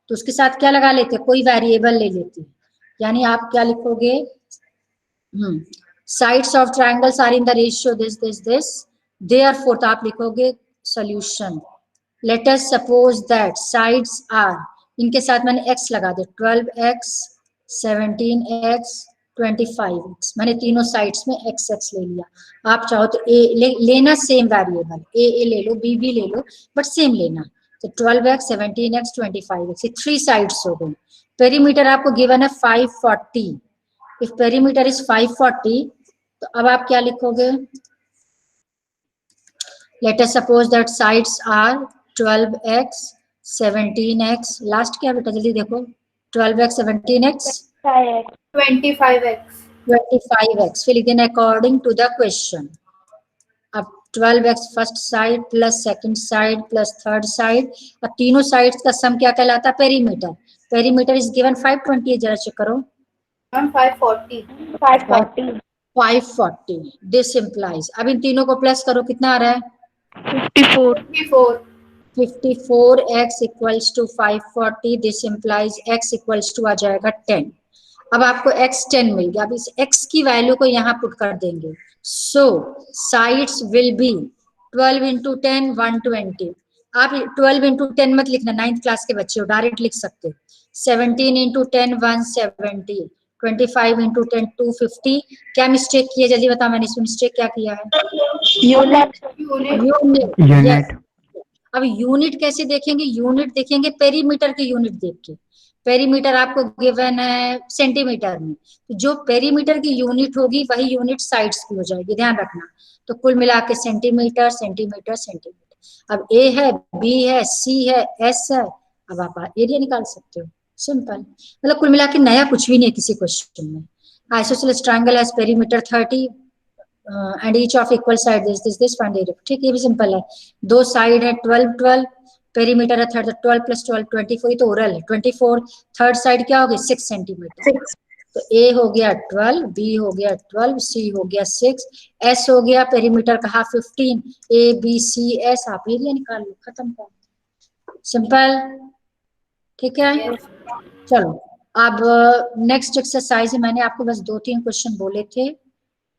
तो उसके साथ क्या लगा लेते हैं, कोई वेरिएबल ले लेते हैं। यानी आप क्या लिखोगे, sides of triangles are in the ratio this this this, therefore तो आप लिखोगे solution. Let us suppose that sides are, इनके साथ मैंने x लगा दिया, 12x 17x 25x, मैंने तीनों साइड्स में x x ले लिया। आप चाहो तो a लेना सेम वेरिएबल, a ले लो, b ले लो, बट सेम लेना। तो 12x 17x 25x, ये 3 साइड्स हो गई। पेरीमीटर आपको गिवन है 540, इफ पेरीमीटर इज 540 तो अब आप क्या लिखोगे, let us suppose that sides are 12x 17x, last क्या बेटा जल्दी देखो, 12x 17x 25x 25x, फिर लिख देना अकॉर्डिंग टू द क्वेश्चन। अब 12x first side plus second side plus third side, अब तीनों साइड्स का सम क्या कहलाता है, पेरीमीटर। पेरीमीटर इज गिवन 520 है, जरा चेक करो, 540 540, दिस इम्प्लाइज, अब इन तीनों को प्लस करो, कितना आ रहा है 54. 54x equals to 540, this implies x equals to आ जाएगा 10। अब आपको x 10 मिल गया, अब इस x की वैल्यू को यहाँ पुट कर देंगे। सो साइड्स विल बी 12 इंटू 10 120, आप 12 इंटू 10 मत लिखना, 9th क्लास के बच्चे हो, डायरेक्ट लिख सकते हो। 17 इंटू 10 170, 25 इंटू 10 250। क्या मिस्टेक किया जल्दी बताओ, मैंने इसमें मिस्टेक क्या किया है, यूनिट। अब यूनिट कैसे देखेंगे, यूनिट देखेंगे पेरीमीटर की यूनिट देख के। पेरीमीटर आपको गिवन है सेंटीमीटर में, तो जो पेरीमीटर की यूनिट होगी वही यूनिट साइड्स की हो जाएगी, ध्यान रखना। तो कुल मिला के सेंटीमीटर सेंटीमीटर सेंटीमीटर। अब ए है, बी है, सी है, एस है, अब आप एरिया निकाल सकते हो, सिंपल। मतलब कुल मिला के नया कुछ भी नहीं है किसी क्वेश्चन में। Isosceles triangle has perimeter 30 and each of equal side this find the area, ठीक, ये भी सिंपल है। दो साइड है 12 12, पेरीमीटर है 30, 12 प्लस 12 24, ये तो ओरल है 24, थर्ड साइड क्या हो गई 6 सेंटीमीटर, तो ए हो गया 12, बी हो गया 12, सी हो गया 6, एस हो गया पेरीमीटर का half 15, A B C s, आप एरिया निकाल लो, खत्म कर, सिंपल, ठीक है। चलो अब नेक्स्ट एक्सरसाइज है, मैंने आपको बस 2-3 क्वेश्चन बोले थे,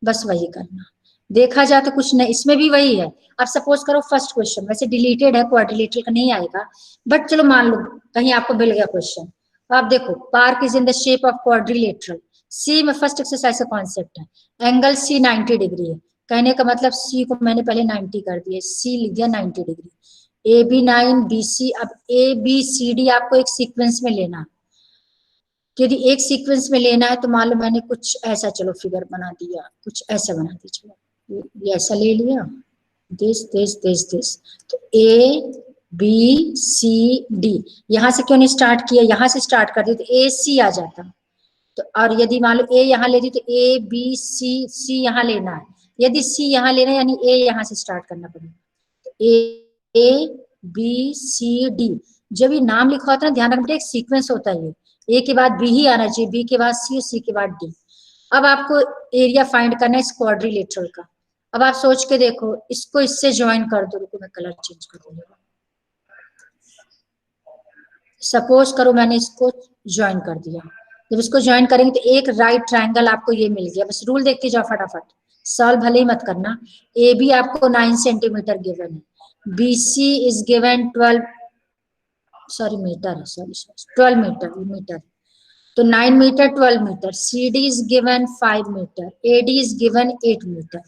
बस वही करना। देखा जाए तो कुछ नहीं, इसमें भी वही है। अब सपोज करो फर्स्ट क्वेश्चन वैसे डिलीटेड है, क्वाड्रिलेटरल का नहीं आएगा, बट चलो मान लो कहीं आपको मिल गया क्वेश्चन। आप देखो, park is in the shape of quadrilateral, C में फर्स्ट एक्सरसाइज का कॉन्सेप्ट है, एंगल सी 90 डिग्री है, कहने का मतलब सी को मैंने पहले 90 कर दिया, सी लिख दिया 90 degree, A B 9 B C. अब ए बी सी डी आपको एक सीक्वेंस में लेना, यदि एक सीक्वेंस में लेना है तो मान लो मैंने कुछ ऐसा, चलो फिगर बना दिया, कुछ ऐसा बना दिया, चलो ये ऐसा ले लिया, दिस दिस दिस दिस, तो ए बी सी डी, यहाँ से क्यों नहीं स्टार्ट किया, यहाँ से स्टार्ट कर दी तो ए सी आ जाता। तो और यदि मान लो ए यहाँ ले दी तो ए बी सी, सी यहाँ लेना है, यदि सी यहाँ लेना है यानी ए यहाँ से स्टार्ट करना पड़ेगा, तो ए बी सी डी, जब ये नाम लिखा होता है ध्यान रखना, एक सीक्वेंस होता है, ये ए के बाद बी ही आना चाहिए, बी के बाद सी, सी के बाद डी। अब आपको एरिया फाइंड करना है इस क्वाड्रिलेटरल का। अब आप सोच के देखो, इसको इससे ज्वाइन कर दो, रुको मैं कलर चेंज कर दूंगा। सपोज करो मैंने इसको ज्वाइन कर दिया, जब इसको ज्वाइन करेंगे तो एक राइट ट्रायंगल आपको ये मिल गया। बस रूल देखते जाओ फटाफट, सॉल्व भले ही मत करना। ए बी आपको 9 सेंटीमीटर गिवन है, B C is given 12 meter, 12 meter, तो 9 meter 12 meter, C D is given 5 meter, A D is given 8 meter.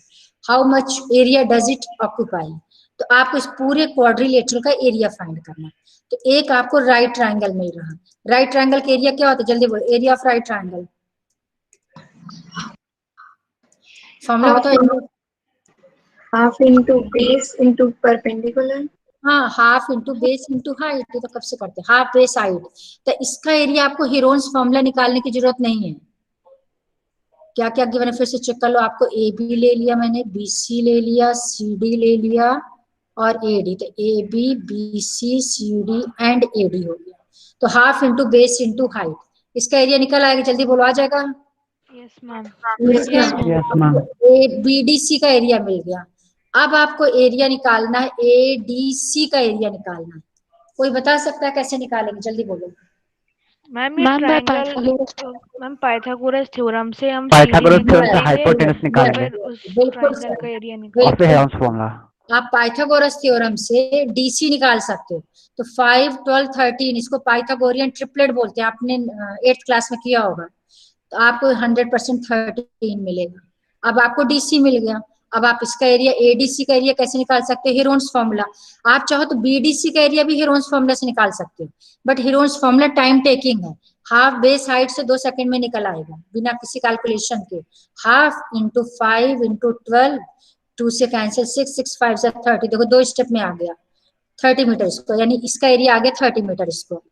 How much area does it occupy, तो आपको इस पूरे क्वाड्रिलेटरल का एरिया फाइंड करना। तो एक आपको राइट ट्रायंगल मिल रहा, राइट ट्रायंगल का एरिया क्या होता है, जल्दी बोलो, area of right triangle, formula बताओ। Half into base into perpendicular, हाँ, half into base into height, ये तो कब से करते हैं, हाफ बेस हाइट। तो इसका एरिया आपको हीरोन्स फॉर्मूला निकालने की जरूरत नहीं है। क्या क्या गिवन है फिर से चेक कर लो, आपको ए बी ले लिया मैंने, बी सी ले लिया, सी डी ले लिया और ए डी, तो A B B C C D and A D हो गया। तो half into base into height, इसका एरिया निकल आएगा, जल्दी बोलो, आ जाएगा। Yes, ma'am. Yes, ma'am. Yes, ma'am. BDC का एरिया मिल गया। अब आपको एरिया निकालना है ADC का एरिया निकालना है। कोई बता सकता है कैसे निकालेंगे, जल्दी बोलो। मैम ये ट्रायंगल मैम पाइथागोरस थ्योरम से हम Pythagoras CD theorem से निकालेंगे हाइपोटेनस और निकालेंगे फिर उस बिल्कुल ट्रायंगल का सही। एरिया और निकालेंगे। फिर हेरोन्स फॉर्मूला। आप पाइथागोरस थ्योरम से DC निकाल सकते हो। तो 5, 12, 13 इसको पाइथागोरियन ट्रिपलेट बोलते हैं, आपने 8th क्लास में किया होगा। तो आपको 100% 13 मिलेगा। अब आपको DC मिल गया। अब आप इसका एरिया ADC का एरिया कैसे निकाल सकते हो, हेरोन्स फॉर्मूला। आप चाहो तो BDC का एरिया भी हेरोन्स फॉर्मूला से निकाल सकते हो, but Heron's formula time taking है। हाफ बेस हाइट से 2 सेकंड में निकल आएगा बिना किसी कैलकुलेशन के। हाफ इंटू 5 इंटू 12, 2 से कैंसिल 6, 6 5 से 30, देखो 2 स्टेप में आ गया 30 मीटर इसको, यानी इसका एरिया आ गया 30 मीटर इसको।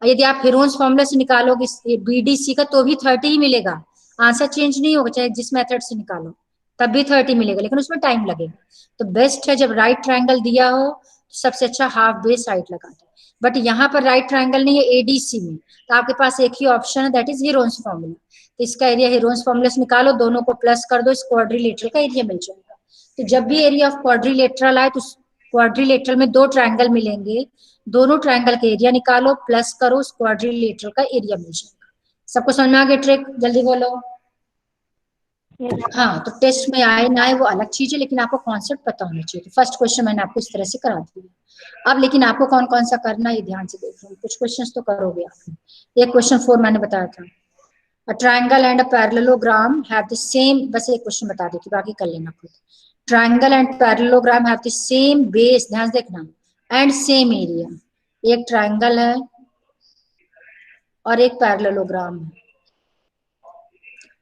यदि आप हेरोन्स फॉर्मूला से निकालोगे BDC का तो भी 30 ही मिलेगा, आंसर चेंज नहीं होगा, चाहे जिस मेथड से निकालो तब भी 30 मिलेगा, लेकिन उसमें टाइम लगेगा। तो बेस्ट है जब राइट ट्रायंगल दिया हो तो सबसे अच्छा हाफ बेस हाइट लगा दो। बट यहाँ पर राइट ट्रायंगल नहीं है ADC में, तो आपके पास एक ही ऑप्शन है, दैट इज हेरोन्स फॉर्मूला। तो इसका एरिया हेरोन्स फॉर्मूला से निकालो, दोनों को प्लस कर दो, इस क्वाड्रिलेटरल का एरिया मिल जाएगा। तो जब भी एरिया ऑफ क्वाड्रिलेटरल आए तो क्वाड्रिलेटरल में 2 ट्रायंगल मिलेंगे, दोनों ट्रायंगल का एरिया निकालो, प्लस करो, उस क्वाड्रिलेटरल का एरिया मिल जाएगा। सबको समझ में आ गया ट्रिक, जल्दी बोलो। हाँ, तो टेस्ट में आए ना आए वो अलग चीज है, लेकिन आपको कॉन्सेप्ट पता होना चाहिए। तो फर्स्ट क्वेश्चन मैंने आपको इस तरह से करा दिया। अब लेकिन आपको कौन कौन सा करना है ध्यान से देख लो, कुछ क्वेश्चंस तो करोगे आप। एक क्वेश्चन 4 मैंने बताया था, a triangle and a parallelogram have the same, बस एक क्वेश्चन बता देती, बाकी कर लेना खुद। Triangle and parallelogram have the same base, ध्यान से देखना, एंड सेम एरिया। एक ट्रायंगल है और एक पैरेललोग्राम है,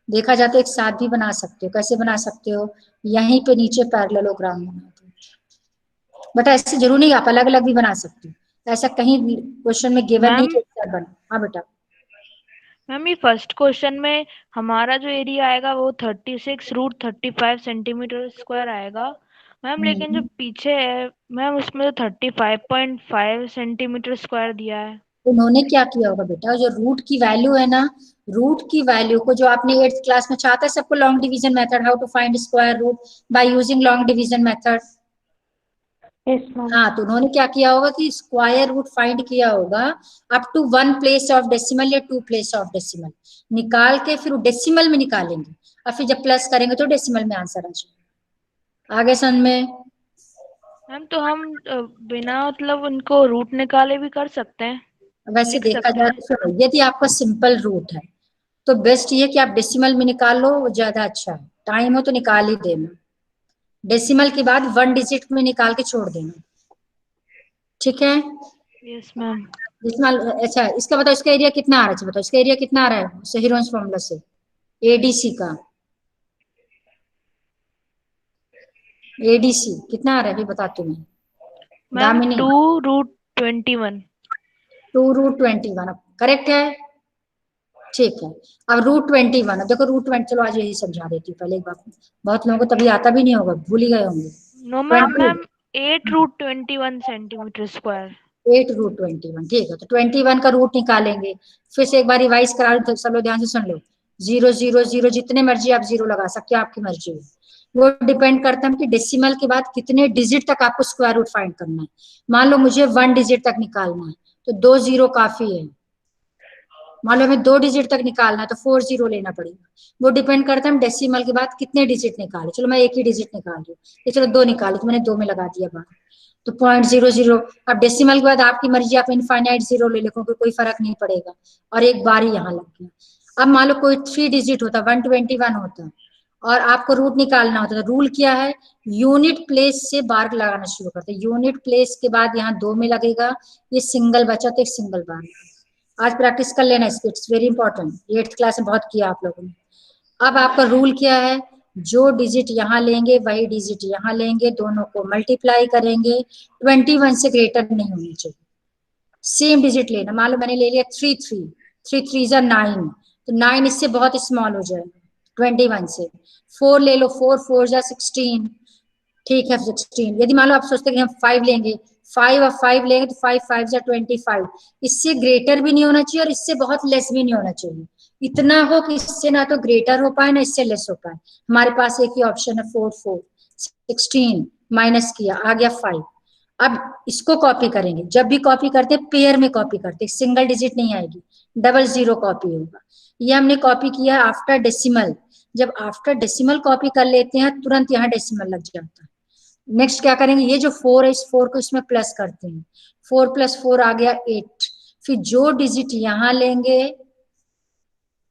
देखा जाए तो एक साथ भी बना सकते हो। कैसे बना सकते हो, यहीं पे नीचे पैरेललोग्राम बना दो, बट ऐसे जरूरी नहीं, आप अलग अलग भी बना सकते हो, ऐसा कहीं क्वेश्चन में गिवन नहीं कि एक साथ बना। हाँ बेटा। मैम ये फर्स्ट क्वेश्चन में हमारा जो एरिया आएगा वो 36√35 सेंटीमीटर स्क्वायर आएगा मैम, लेकिन जो पीछे है मैम उसमें तो 35.5 सेंटीमीटर स्क्वायर दिया है। उन्होंने क्या किया होगा बेटा, जो रूट की वैल्यू है ना, रूट की वैल्यू को जो आपने 8th क्लास में चाहता है सबको long division method, how to find square root by using long division method. हाँ, तो उन्होंने क्या किया होगा कि स्क्वायर रूट फाइंड किया होगा up to 1 place of decimal या 2 प्लेस ऑफ डेसिमल निकाल के, फिर डेसिमल में निकालेंगे और फिर जब प्लस करेंगे तो डेसिमल में आंसर आ जाएगा। आगे समझ में? मैम तो हम बिना मतलब उनको रूट निकाले भी कर सकते हैं। वैसे लिख देखा सकते जाए हैं। तो सुनो, यदि आपका सिंपल रूट है तो बेस्ट ये कि आप डेसिमल में निकाल लो, वो ज्यादा अच्छा है। टाइम हो तो निकाल ही देना, डेसिमल के बाद 1 डिजिट में निकाल के छोड़ देना, ठीक है? Yes ma'am. डेसिमल, अच्छा इसका बताओ, इसका एरिया कितना आ रहा है? अच्छा बताओ, इसका एरिया कितना आ रहा है हेरोन्स फॉर्मूला से ADC का? ADC कितना आ रहा है अभी बताती हूँ मैम दामिनी। 2√21। 2√21 करेक्ट है, ठीक है। अब √21, देखो √20, चलो आज यही समझा देती हूँ पहले एक बार, बहुत लोगों को तभी आता भी नहीं होगा, भूल ही गए होंगे। No ma'am, 8√21 centimetre square. 8√21, ठीक है। तो 21 का रूट निकालेंगे, फिर से एक बार रिवाइज करा दो, सब लोग ध्यान से सुन लो। 0 0 0, जितने मर्जी आप 0 लगा सकते हो, आपकी मर्जी है। वो डिपेंड करता है कि डेसिमल के बाद कितने डिजिट तक आपको स्क्वायर रूट फाइंड करना है। मान लो मुझे 1 डिजिट तक निकालना है तो 2 0 काफी है। मान लो हमें 2 डिजिट तक निकालना है तो 4 0 लेना पड़ेगा। वो डिपेंड करता है हम डेसिमल के बाद कितने डिजिट निकाले। चलो मैं एक ही डिजिट निकाल रही हूँ, चलो 2 निकाले तो मैंने 2 में लगा दिया बाहर, तो 0.00। अब डेसिमल के बाद आपकी मर्जी, आप इनफाइनाइट 0 ले लो, क्योंकि कोई फर्क नहीं पड़ेगा, और एक बार ही यहाँ लग गया। अब मान लो कोई 3 डिजिट होता, 121 होता, और आपको रूट निकालना होता, तो रूल क्या है, यूनिट प्लेस से बार लगाना शुरू करते। यूनिट प्लेस के बाद यहाँ 2 में लगेगा, ये सिंगल बचा तो एक सिंगल बार। आज प्रैक्टिस कर लेना इसकी, it's very important, 8th class में बहुत किया आप लोगों ने। अब आपका रूल क्या है, जो डिजिट यहाँ लेंगे वही डिजिट यहाँ लेंगे, दोनों को मल्टीप्लाई करेंगे, 21 से ग्रेटर नहीं होनी चाहिए, सेम डिजिट लेना। मान लो मैंने ले लिया 3 3, 3 3 9, तो 9 इससे बहुत स्मॉल हो जाएगा 21 से। 4 ले लो, 4 4 16, ठीक है 16। यदि मान लो आप सोचते हैं कि हम 5 लेंगे, 5 और 5 लेंगे तो 5 5 जा 25, इससे ग्रेटर भी नहीं होना चाहिए और इससे बहुत लेस भी नहीं होना चाहिए, इतना हो कि इससे ना तो ग्रेटर हो पाए ना इससे लेस हो पाए। हमारे पास एक ही ऑप्शन है 4 4, 16 माइनस किया आ गया 5। अब इसको कॉपी करेंगे, जब भी कॉपी करते पेयर में कॉपी करते, सिंगल डिजिट नहीं आएगी, डबल जीरो कॉपी होगा। ये हमने कॉपी किया आफ्टर डेसिमल, जब आफ्टर डेसिमल कॉपी कर लेते हैं तुरंत यहाँ डेसिमल लग जाता है। नेक्स्ट क्या करेंगे, ये जो 4 है इस 4 को इसमें प्लस करते हैं, 4 + 4 आ गया 8। फिर जो डिजिट यहाँ लेंगे,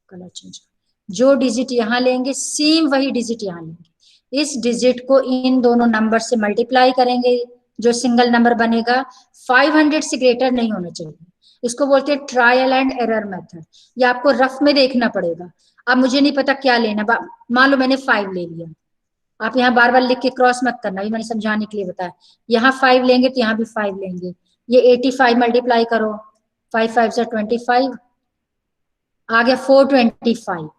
कलर चेंज, जो डिजिट यहाँ लेंगे सेम वही डिजिट यहाँ लेंगे, इस डिजिट को इन दोनों नंबर से मल्टीप्लाई करेंगे, जो सिंगल नंबर बनेगा 500 से ग्रेटर नहीं होना चाहिए। इसको बोलते हैं ट्रायल एंड एरर मेथड। ये आपको रफ में देखना पड़ेगा। अब मुझे नहीं पता क्या लेना, मान लो मैंने 5 ले लिया, आप यहाँ बार बार लिख के क्रॉस मत करना, ये मैंने समझाने के लिए बताया। यहाँ 5 लेंगे तो यहाँ भी 5 लेंगे, ये 85 मल्टीप्लाई करो, 5 5 से 25 आ गया 425।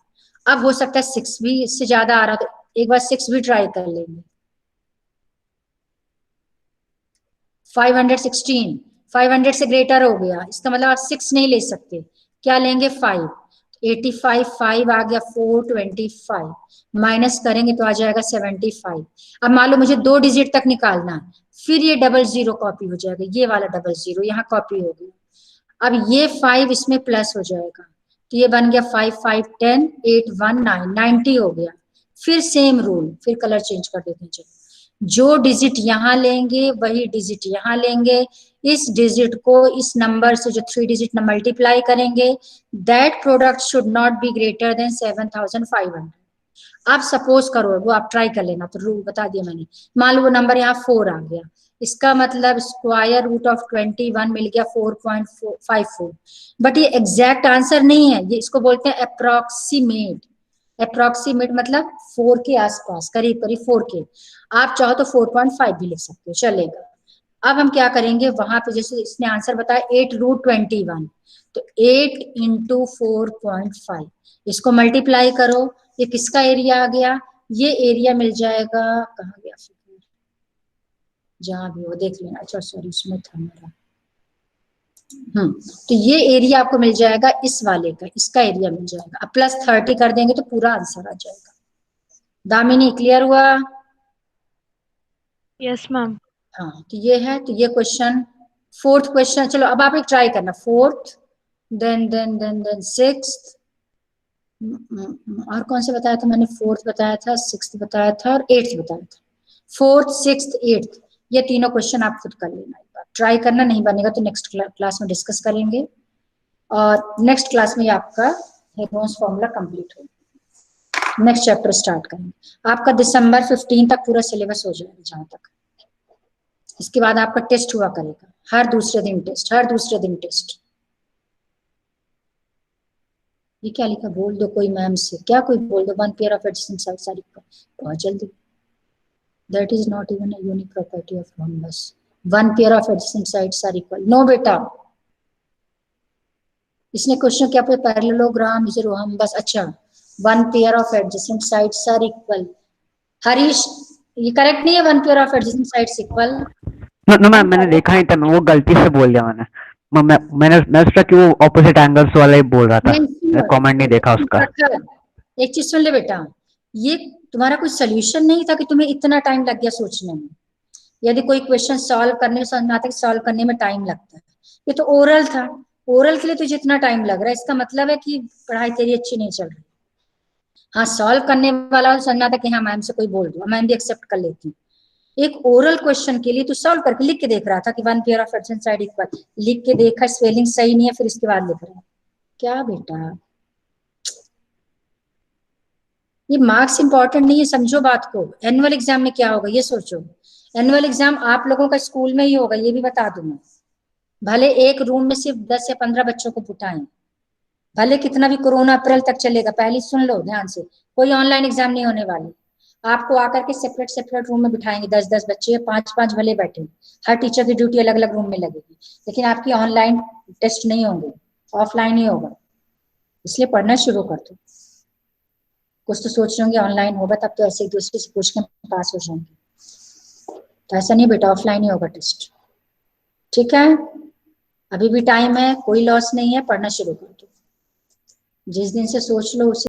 अब हो सकता है 6 भी इससे ज्यादा आ रहा, तो एक बार 6 भी ट्राई कर लेंगे। 516, 500 से ग्रेटर हो गया, इसका मतलब आप 6 नहीं ले सकते, क्या लेंगे 5, 85 5 आ गया 425, माइनस करेंगे तो आ जाएगा 75। अब मान लो मुझे 2 डिजिट तक निकालना है, फिर ये डबल जीरो कॉपी हो जाएगा, ये वाला डबल जीरो यहाँ कॉपी हो गया। अब ये 5 इसमें प्लस हो जाएगा, तो ये बन गया 5 5 10 8 1 9 90 हो गया। फिर सेम रूल, फिर कलर चेंज कर देते हैं, चलो जो डिजिट यहाँ लेंगे वही डिजिट यहाँ लेंगे, इस डिजिट को इस नंबर से जो 3 डिजिट न मल्टीप्लाई करेंगे, that product should not be greater than 7500। आप सपोज करो, वो आप ट्राई कर लेना, तो रूल बता दिया मैंने। मान लो वो नंबर यहाँ 4 आ गया, इसका मतलब स्क्वायर रूट ऑफ 21 मिल गया 4.54, बट ये एग्जैक्ट आंसर नहीं है, ये इसको बोलते हैं अप्रोक्सीमेट। अप्रोक्सीमेट मतलब 4 के आसपास, करीब करीब 4 के, आप चाहो तो 4.5 भी लिख सकते हो, चलेगा। अब हम क्या करेंगे, वहां पे जैसे इसने आंसर बताया 8√21, तो 8 × 4.5, इसको मल्टीप्लाई करो, ये किसका एरिया आ गया, ये एरिया मिल जाएगा, कहाँ गया फिगर, जहां भी हो देख लेना, अच्छा सॉरी उसमें था मेरा, तो ये एरिया आपको मिल जाएगा इस वाले का, इसका एरिया मिल जाएगा। अब +30 कर देंगे तो पूरा आंसर आ जाएगा। दामिनी क्लियर हुआ? Yes ma'am. हाँ, तो ये है, तो ये क्वेश्चन, 4th क्वेश्चन, चलो अब आप एक ट्राई करना, 4th देन 6th, और कौन से बताया था मैंने, 4th बताया था, 6th बताया था और 8th बताया था। 4th 6th 8th ये तीनों क्वेश्चन आप खुद कर लेना, एक बार ट्राई करना, नहीं बनेगा तो नेक्स्ट क्लास में डिस्कस करेंगे, और नेक्स्ट क्लास में आपका हेरोन्स फॉर्मूला कंप्लीट होगा, नेक्स्ट चैप्टर स्टार्ट करेंगे। आपका दिसंबर 15 तक पूरा सिलेबस हो जाएगा जहां तक, इसके बाद आपका टेस्ट हुआ करेगा, हर दूसरे दिन टेस्ट, हर दूसरे दिन टेस्ट। ये क्या लिखा, बोल दो कोई मैम से, क्या कोई बोल दो, 1 pair of adjacent sides are equal, बहुत जल्दी, that is not even a unique property of rhombus, 1 pair of adjacent sides are equal, no बेटा, इसने क्वेश्चन क्या, पैरेललोग्राम इज रोम्बस, अच्छा 1 pair of adjacent sides are equal, Harish ये correct नहीं है, 1 pair of adjacent sides equal, no ma'am मैंने देखा ही था, मैं वो गलती से बोल दिया मैंने सोचा कि वो ऑपोजिट एंगल्स वाला ही बोल रहा था, कमेंट नहीं देखा उसका। एक चीज सुन ले बेटा, ये तुम्हारा कोई सोल्यूशन नहीं था कि तुम्हें इतना टाइम लग गया सोचने में, यदि कोई क्वेश्चन सॉल्व करने में समझ में आता है, सॉल्व करने में टाइम लगता है, ये तो ओरल था, ओरल के लिए तुझे इतना टाइम लग रहा है, इसका मतलब है कि पढ़ाई तेरी अच्छी नहीं चल रही। हाँ, सॉल्व करने वाला समझ में आता कि हाँ मैम से कोई बोल दो, मैम भी एक्सेप्ट कर लेती हूँ, एक ओरल क्वेश्चन के लिए तू सॉल्व करके लिख के देख रहा था कि 1 pair of adjacent side equal, लिख के देखा स्पेलिंग सही नहीं है, फिर इसके बाद लिख रहा है, क्या बेटा ये मार्क्स इंपॉर्टेंट नहीं है, समझो बात को। एनुअल एग्जाम में क्या होगा ये सोचो, एनुअल एग्जाम आप लोगों का स्कूल में ही होगा, ये भी बता दूं मैं, भले एक रूम में सिर्फ 10 या 15 बच्चों को बिठाएं, भले कितना भी कोरोना अप्रैल तक चलेगा, पहले सुन लो ध्यान से, कोई ऑनलाइन एग्जाम नहीं होने वाली, आपको आकर के सेपरेट रूम में बिठाएंगे, 10 बच्चे, 5 भले बैठे, हर टीचर की ड्यूटी अलग अलग रूम में लगेगी, लेकिन आपकी ऑनलाइन टेस्ट नहीं होंगे, ऑफलाइन ही होगा, इसलिए पढ़ना शुरू कर दो। कुछ तो सोच रहे होंगे ऑनलाइन होगा तब तो ऐसे एक दूसरे से पूछ के पास हो जाएंगे, तो ऐसा नहीं बेटा, ऑफलाइन ही होगा टेस्ट। ठीक है, अभी भी टाइम है, कोई लॉस नहीं है, पढ़ना शुरू कर दो। जिस दिन से सोच लो उसी